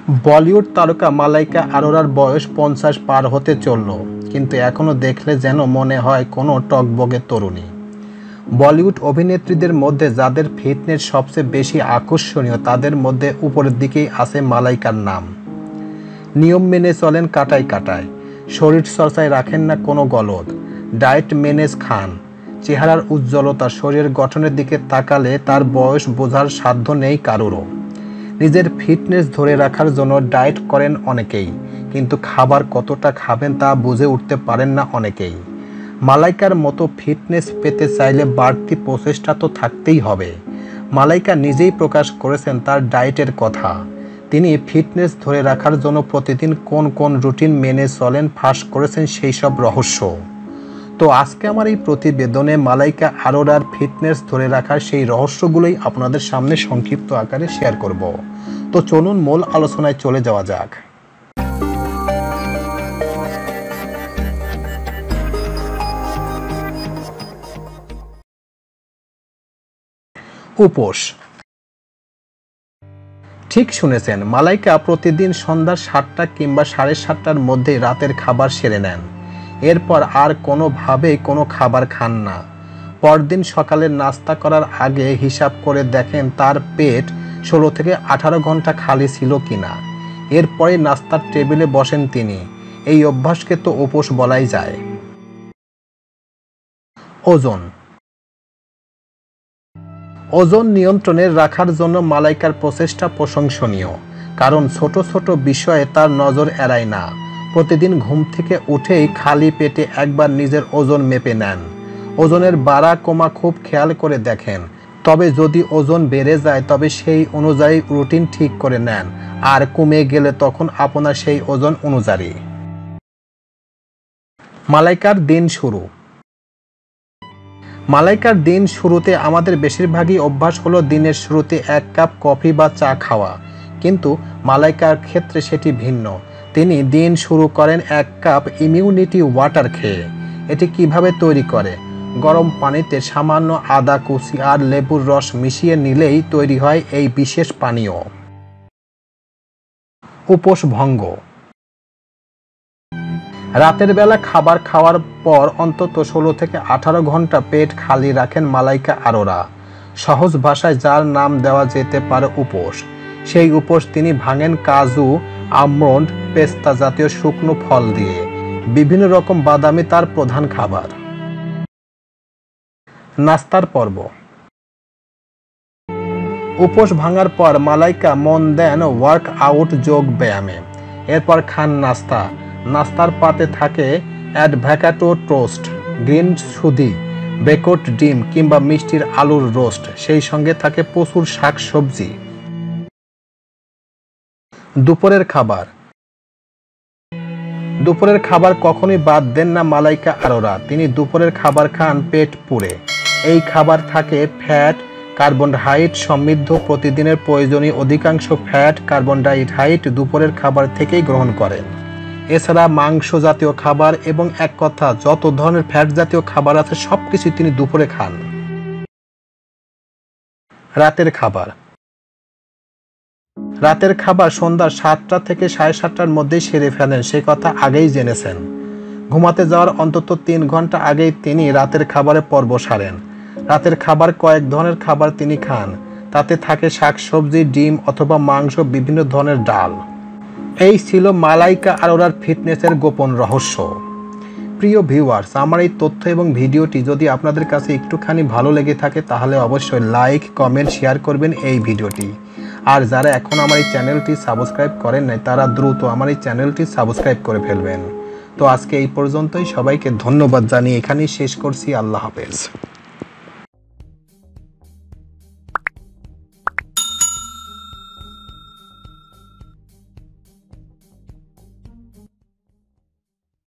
বলিউড তারকা মালাইকা আরোরার বয়স 50 পার হতে চলল, কিন্তু এখনও দেখলে যেন মনে হয় কোনো টকবগে তরুণী। বলিউড অভিনেত্রীদের মধ্যে যাদের ফিটনেস সবচেয়ে বেশি আকর্ষণীয় তাদের মধ্যে উপরের দিকেই আছে মালাইকার নাম। নিয়ম মেনে চলেন কাটায় কাটায়, শরীর চর্চায় রাখেন না কোনো গলদ, ডায়েট মেনেজ খান। চেহারার উজ্জ্বলতা, শরীরের গঠনের দিকে তাকালে তার বয়স বোঝার সাধ্য নেই কারোরও। নিজের ফিটনেস ধরে রাখার জন্য ডায়েট করেন অনেকেই, কিন্তু খাবার কতটা খাবেন তা বুঝে উঠতে পারেন না অনেকেই। মালাইকার মতো ফিটনেস পেতে চাইলে বাড়তি প্রচেষ্টা তো থাকতেই হবে। মালাইকা নিজেই প্রকাশ করেছেন তার ডায়েটের কথা। তিনি ফিটনেস ধরে রাখার জন্য প্রতিদিন কোন কোন রুটিন মেনে চলেন ফাঁস করেছেন সেই সব রহস্য। তো আজকে আমার এই প্রতিবেদনে মালাইকা আরোরার ফিটনেস ধরে রাখার সেই রহস্যগুলোই আপনাদের সামনে সংক্ষিপ্ত আকারে শেয়ার করব। তো চলুন মূল আলোচনায় চলে যাওয়া যাক। উপোস। ঠিক শুনেছেন, মালাইকা প্রতিদিন সন্ধ্যা 7টা কিংবা 7:30টার মধ্যে রাতের খাবার সেরে নেন। এরপর আর কোনোভাবেই কোনো খাবার খান না। পরদিন সকালের নাস্তা করার আগে হিসাব করে দেখেন তার পেট 16 থেকে 18 ঘন্টা খালি ছিল কিনা। এরপরে নাস্তার টেবিলে বসেন তিনি। এই অভ্যাসকে তো উপোস বলাই যায়। ওজন। ওজন নিয়ন্ত্রণে রাখার জন্য মালাইকার প্রচেষ্টা প্রশংসনীয়, কারণ ছোট ছোট বিষয়ে তার নজর এড়ায় না। প্রতিদিন ঘুম থেকে উঠেই খালি পেটে একবার নিজের ওজন মেপে নেন। ওজনের বাড়া কমা খুব খেয়াল করে দেখেন। তবে যদি ওজন বেড়ে যায় তবে সেই অনুযায়ী রুটিন ঠিক করে নেন, আর কমে গেলে তখন আপনার সেই ওজন অনুযায়ী। মালাইকার দিন শুরু। মালাইকার দিন শুরুতে আমাদের বেশিরভাগই অভ্যাস হলো দিনের শুরুতে 1 কাপ কফি বা চা খাওয়া, কিন্তু মালাইকার ক্ষেত্রে সেটি ভিন্ন। তিনি দিন শুরু করেন 1 কাপ ইমিউনিটি ওয়াটার খেয়ে। এটি কিভাবে তৈরি করে? গরম পানিতে সামান্য আদা কুচি আর লেবুর রস মিশিয়ে নিলেই তৈরি হয় এই বিশেষ পানীয়। উপোস ভঙ্গ। রাতের বেলা খাবার খাওয়ার পর অন্তত 16 থেকে 18 ঘন্টা পেট খালি রাখেন মালাইকা আরোরা। সহজ ভাষায় যার নাম দেওয়া যেতে পারে উপোস। সেই উপোস তিনি ভাঙেন কাজু, আমন্ড, পেস্তা জাতীয় শুকনো ফল দিয়ে। বিভিন্ন রকম বাদামি তার প্রধান খাবার। নাস্তার পর্ব। উপোস ভাঙার পর মালাইকা মন দেন ওয়ার্ক আউট, যোগ ব্যায়ামে। এরপর খান নাস্তা। নাস্তার পাতে থাকে avocado toast, green smoothie, baked ডিম কিংবা মিষ্টির আলুর রোস্ট। সেই সঙ্গে থাকে প্রচুর শাকসবজি। দুপুরের খাবার। দুপুরের খাবার কখনোই বাদ দেন না মালাইকা আরোরা। তিনি দুপুরের খাবার খান পেট পুরে। এই খাবার থাকে ফ্যাট, কার্বোহাইড্রেট সমৃদ্ধ। প্রতিদিনের প্রয়োজনীয় অধিকাংশ ফ্যাট, কার্বোহাইড্রেট দুপুরের খাবার থেকেই গ্রহণ করেন। এছাড়া মাংস জাতীয় খাবার এবং এক কথা যত ধরনের ফ্যাট জাতীয় খাবার আছে সবকিছু তিনি দুপুরে খান। রাতের খাবার। রাতের খাবার সন্ধ্যা 7টা থেকে 7:30টার মধ্যেই সেরে ফেলেন, সে কথা আগেই জেনেছেন। ঘুমাতে যাওয়ার অন্তত 3 ঘন্টা আগেই তিনি রাতের খাবারের পর্ব সারেন। রাতের খাবার কয়েক ধরনের খাবার তিনি খান। তাতে থাকে শাকসবজি, ডিম অথবা মাংস, বিভিন্ন ধরনের ডাল। এই ছিল মালাইকা আরোরার ফিটনেসের গোপন রহস্য। প্রিয় ভিউয়ার্স, আমার এই তথ্য এবং ভিডিওটি যদি আপনাদের কাছে একটুখানি ভালো লেগে থাকে তাহলে অবশ্যই লাইক, কমেন্ট, শেয়ার করবেন এই ভিডিওটি। আর যারা এখন আমার এই চ্যানেলটি সাবস্ক্রাইব করেন নাই তারা দ্রুত আমার এই চ্যানেলটি সাবস্ক্রাইব করে ফেলবেন। তো আজকে এই পর্যন্তই। সবাইকে ধন্যবাদ জানিয়ে এখানেই শেষ করছি। আল্লাহ হাফেজ।